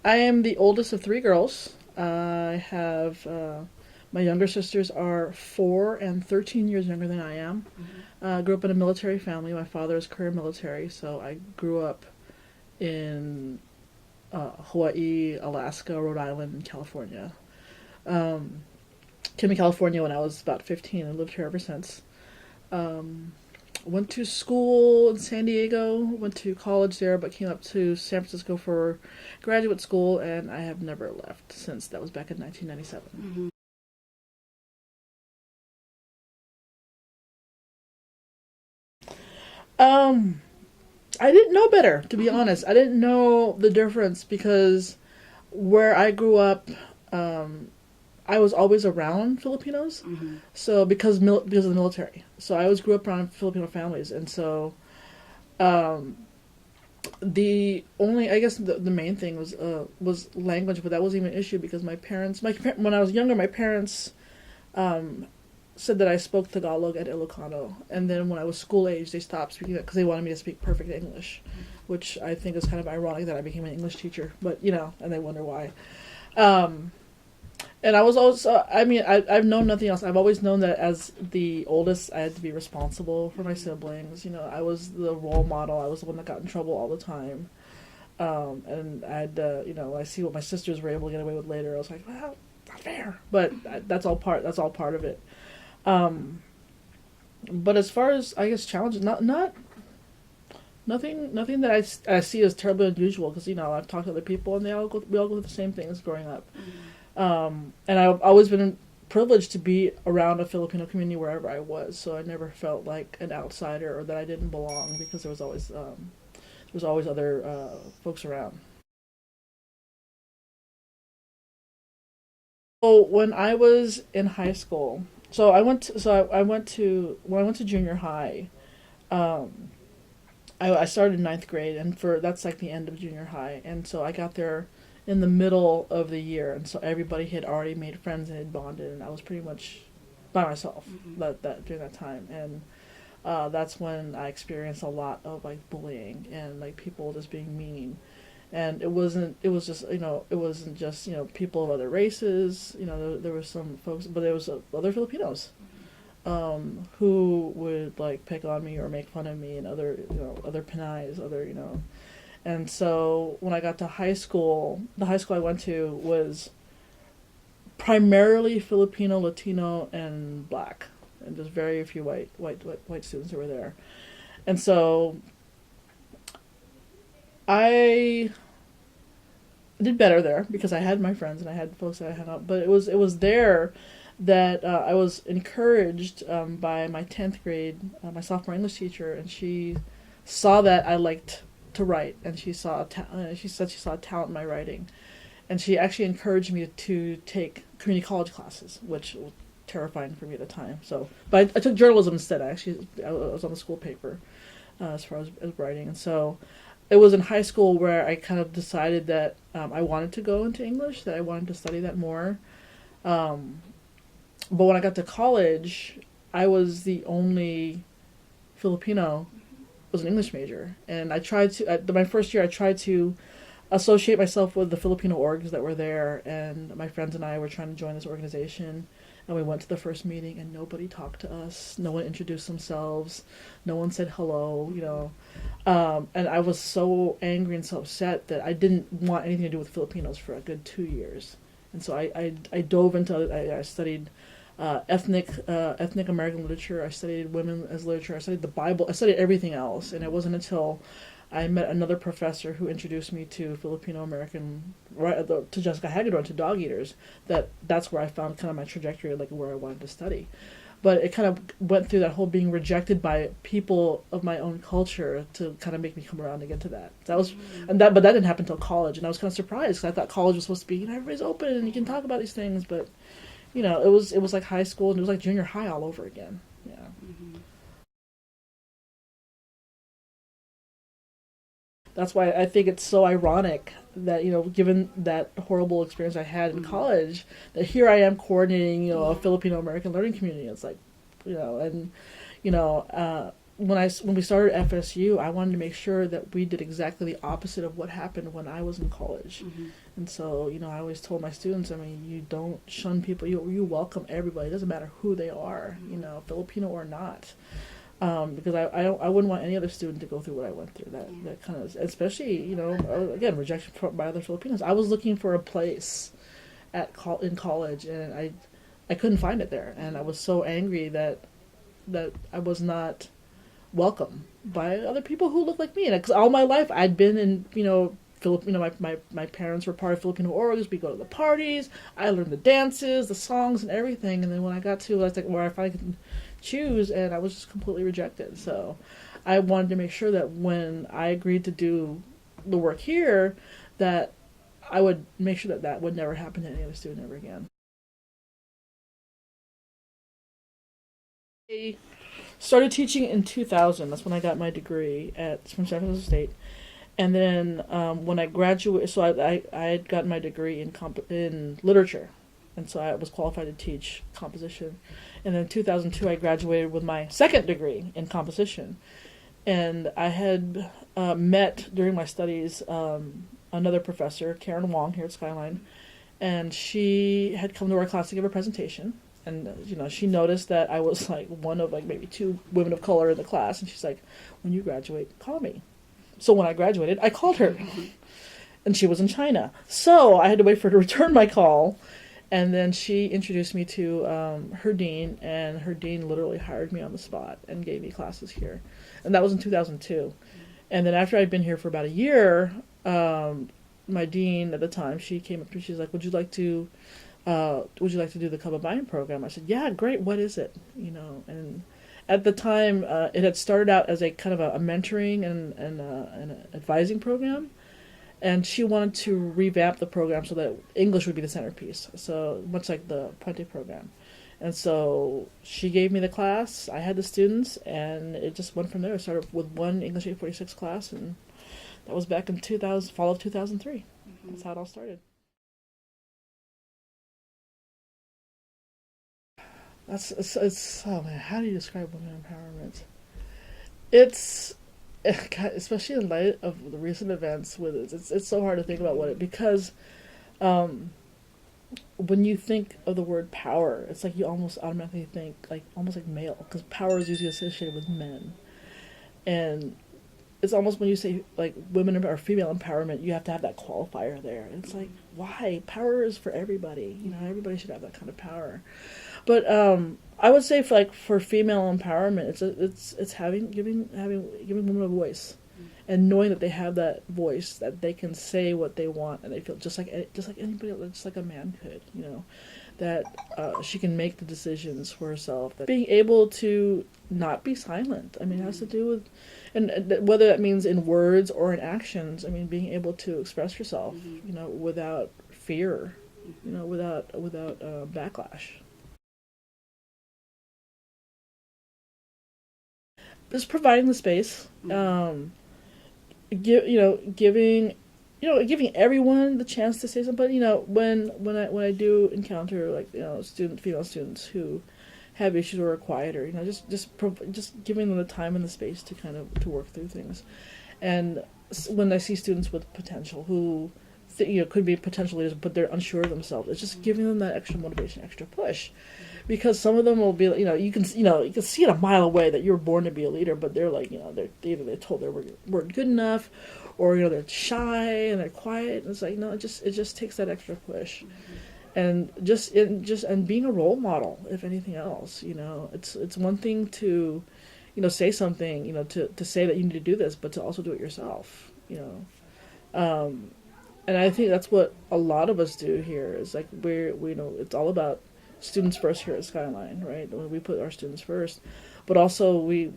I am the oldest of three girls. I have my younger sisters are 4 and 13 years younger than I am. Grew up in a military family. My father is career military, so I grew up in Hawaii, Alaska, Rhode Island, and California. Um, Came to California when I was about 15 and lived here ever since. Um, Went to school in San Diego, went to college there, but came up to San Francisco for graduate school, and I have never left since. That was back in 1997. Um, I didn't know better, to be honest. I didn't know the difference because where I grew up, um, I was always around Filipinos. So because of the military, so I always grew up around Filipino families, and so um, the only I guess the main thing was language, but that wasn't even an issue because when I was younger, my parents um, said that I spoke Tagalog at Ilocano, and then when I was school age, they stopped speaking it because they wanted me to speak perfect English, which I think is kind of ironic that I became an English teacher, but and they wonder why. Um, and I was always, I've known nothing else. I've always known that as the oldest, I had to be responsible for my siblings. I was the role model. I was the one that got in trouble all the time. And I had, I see what my sisters were able to get away with later. I was like, well, not fair. But that's all part of it. Um, but as far as, I guess, challenges, nothing that I see as terribly unusual because, I've talked to other people and we all go through the same things growing up. And I've always been privileged to be around a Filipino community wherever I was, so I never felt like an outsider or that I didn't belong because there was always other folks around. So when I was in high school, I went to when I went to junior high. Um, I started in ninth grade, and for that's like the end of junior high, and so I got there in the middle of the year, and so everybody had already made friends and had bonded, and I was pretty much by myself that during that time, and that's when I experienced a lot of like bullying and like people just being mean, and it was just it wasn't just people of other races, there were some folks, but there was other Filipinos who would like pick on me or make fun of me and other Pinays, and so when I got to high school, the high school I went to was primarily Filipino, Latino, and black, and just very few white students who were there. And so I did better there because I had my friends and I had folks that I hung out. But it was there that I was encouraged by my 10th grade, my sophomore English teacher, and she saw that I liked to write, and she said she saw a talent in my writing, and she actually encouraged me to take community college classes, which was terrifying for me at the time. So, but I took journalism instead. I was on the school paper as far as writing, and so it was in high school where I kind of decided that I wanted to go into English, that I wanted to study that more. Um, but when I got to college, I was the only Filipino was an English major, and I tried to. My first year, I tried to associate myself with the Filipino orgs that were there, and my friends and I were trying to join this organization. And we went to the first meeting, and nobody talked to us. No one introduced themselves. No one said hello. And I was so angry and so upset that I didn't want anything to do with Filipinos for a good 2 years. And so I dove into I studied ethnic American literature. I studied women as literature. I studied the Bible. I studied everything else, and it wasn't until I met another professor who introduced me to Filipino American, to Jessica Hagedorn, to Dog Eaters. That's where I found kind of my trajectory, like where I wanted to study. But it kind of went through that whole being rejected by people of my own culture to kind of make me come around to get to that. But that didn't happen until college, and I was kind of surprised because I thought college was supposed to be, everybody's open and you can talk about these things, but it was like high school, and it was like junior high all over again. Yeah. That's why I think it's so ironic that, given that horrible experience I had in college, that here I am coordinating, a Filipino American learning community. It's like, and, you know, uh, when we started FSU, I wanted to make sure that we did exactly the opposite of what happened when I was in college. And so, I always told my students, I mean, you don't shun people. You welcome everybody. It doesn't matter who they are, Filipino or not. Because I wouldn't want any other student to go through what I went through. That kind of, especially, again, rejection by other Filipinos. I was looking for a place in college, and I couldn't find it there, and I was so angry that I was not welcome by other people who looked like me. Because all my life I'd been in, my parents were part of Filipino orgs. We go to the parties. I learned the dances, the songs, and everything. And then when I got to where I finally could choose, and I was just completely rejected. So I wanted to make sure that when I agreed to do the work here, that I would make sure that would never happen to any other student ever again. I started teaching in 2000. That's when I got my degree from San Francisco State. And then when I graduated, so I had gotten my degree in literature, and so I was qualified to teach composition. And then in 2002, I graduated with my second degree in composition. And I had met during my studies another professor, Karen Wong, here at Skyline, and she had come to our class to give a presentation. And, she noticed that I was, one of, maybe two women of color in the class. And she's like, when you graduate, call me. So when I graduated, I called her. And she was in China. So I had to wait for her to return my call. And then she introduced me to her dean. And her dean literally hired me on the spot and gave me classes here. And that was in 2002. And then after I'd been here for about a year, my dean at the time, she came up to me. She's like, would you like to do the Kababayan program? I said, yeah, great. What is it? And at the time, it had started out as a kind of a mentoring and an advising program. And she wanted to revamp the program so that English would be the centerpiece. So much like the Puente program. And so she gave me the class. I had the students, and it just went from there. I started with one English 846 class, and that was back in fall of 2003. That's how it all started. It's oh man, how do you describe women empowerment? It's especially in light of the recent events with it. It's so hard to think about because when you think of the word power, it's like you almost automatically think almost like male, because power is usually associated with men, and it's almost when you say women or female empowerment, you have to have that qualifier there. And it's like, why? Power is for everybody. Everybody should have that kind of power. But I would say for female empowerment, it's giving women a voice, and knowing that they have that voice, that they can say what they want, and they feel just like anybody else, just like a man could. That she can make the decisions for herself. That being able to not be silent. I mean, it has to do with, and whether that means in words or in actions. I mean, being able to express yourself, without fear, without backlash. Just providing the space, giving everyone the chance to say something. But when I do encounter female students who have issues or are quieter, just giving them the time and the space to to work through things. And when I see students with potential who could be potential leaders, but they're unsure of themselves, it's just giving them that extra motivation, extra push. Because some of them will be, you can see it a mile away that you were born to be a leader, but they're they're told they weren't good enough, or they're shy and they're quiet. And it's no, it just takes that extra push, and and being a role model, if anything else. It's one thing to, say something, to say that you need to do this, but to also do it yourself. And I think that's what a lot of us do here. Is it's all about students first here at Skyline, right? We put our students first, but also we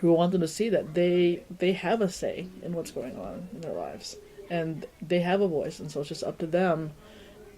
want them to see that they have a say in what's going on in their lives, and they have a voice, and so it's just up to them,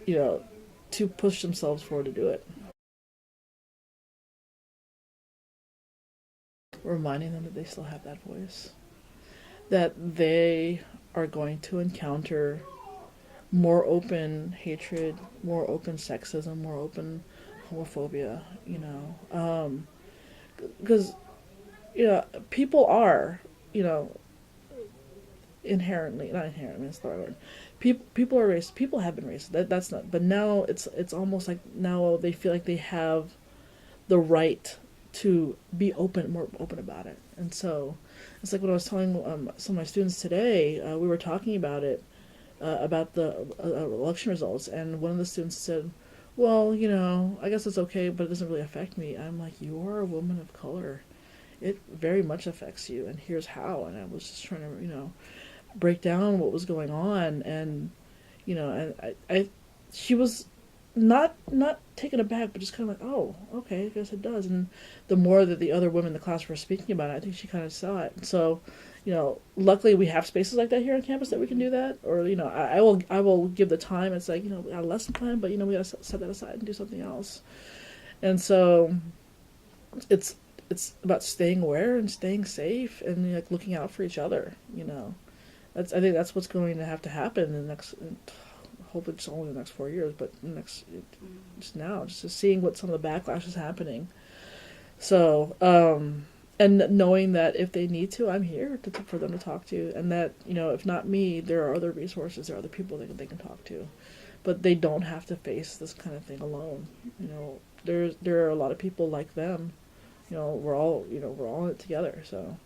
to push themselves forward to do it. Reminding them that they still have that voice, that they are going to encounter more open hatred, more open sexism, more open homophobia, because people are, you know, inherently, not inherently, that's the right word. People are racist. People have been racist. That's not. But now it's almost like now they feel like they have the right to be more open about it. And so it's like when I was telling some of my students today, we were talking about it, about the election results, and one of the students said, "Well, I guess it's okay, but it doesn't really affect me." I'm like, "You are a woman of color. It very much affects you, and here's how." And I was just trying to, break down what was going on, and and she was not taken aback, but just kind of like, "Oh, okay, I guess it does." And the more that the other women in the class were speaking about it, I think she kind of saw it. So, luckily we have spaces like that here on campus that we can do that. Or, I will give the time. It's like, we got a lesson plan, but we got to set that aside and do something else. And so, it's about staying aware and staying safe and like looking out for each other. I think that's what's going to have to happen in the next. Hopefully, it's only the next 4 years, but just now, just seeing what some of the backlash is happening. So, and knowing that if they need to, I'm here for them to talk to, and that if not me, there are other resources, there are other people they can talk to, but they don't have to face this kind of thing alone. There are a lot of people like them. We're all in it together. So.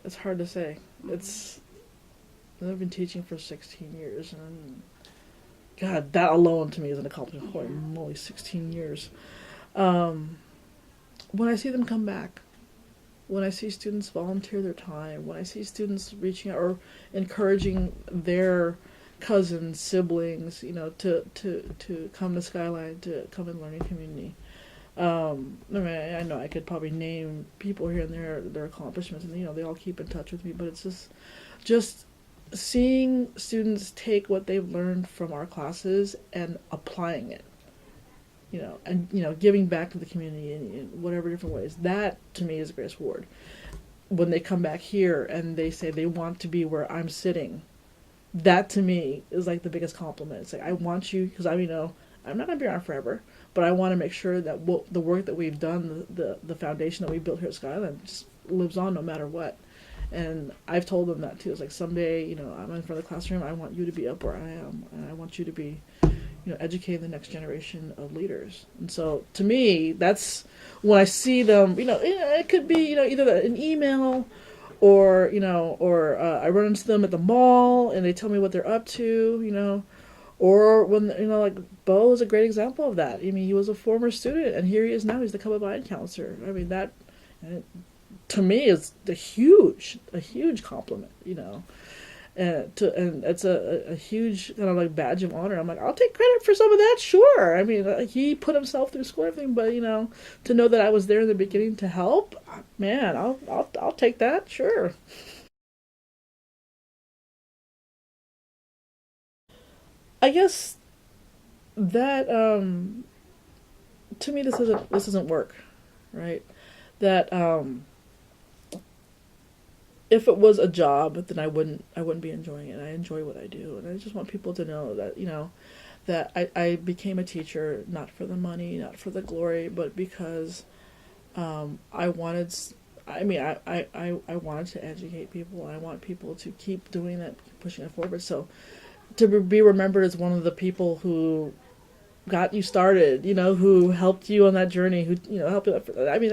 It's hard to say. I've been teaching for 16 years, and God, that alone to me is an accomplishment. Holy moly, 16 years. Um, when I see them come back, when I see students volunteer their time, when I see students reaching out or encouraging their cousins, siblings, to come to Skyline, to come in learning community. I know I could probably name people here and there, their accomplishments, and they all keep in touch with me. But it's just seeing students take what they've learned from our classes and applying it, and giving back to the community in whatever different ways. That to me is the greatest reward. When they come back here and they say they want to be where I'm sitting, that to me is like the biggest compliment. It's like, I want you, because I'm not going to be around forever, but I want to make sure that the work that we've done, the foundation that we built here at Skyline, just lives on no matter what. And I've told them that too. It's like, someday, I'm in front of the classroom, I want you to be up where I am, and I want you to be, educating the next generation of leaders. And so, to me, that's when I see them. It could be, either an email, or I run into them at the mall and they tell me what they're up to. Or when, like, Bo is a great example of that. I mean, he was a former student, and here he is now. He's the Columbine counselor. I mean, that, to me, is a huge compliment, and it's a huge kind of like badge of honor. I'm like, I'll take credit for some of that, sure. I mean, he put himself through school and everything, but, to know that I was there in the beginning to help, man, I'll take that, sure. I guess that to me this doesn't work, right? That if it was a job, then I wouldn't be enjoying it. I enjoy what I do, and I just want people to know that that I became a teacher not for the money, not for the glory, but because I wanted. I mean, I wanted to educate people. I want people to keep doing that, keep pushing it forward. So to be remembered as one of the people who got you started, who helped you on that journey, who helped you. I mean,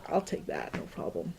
I'll take that, no problem.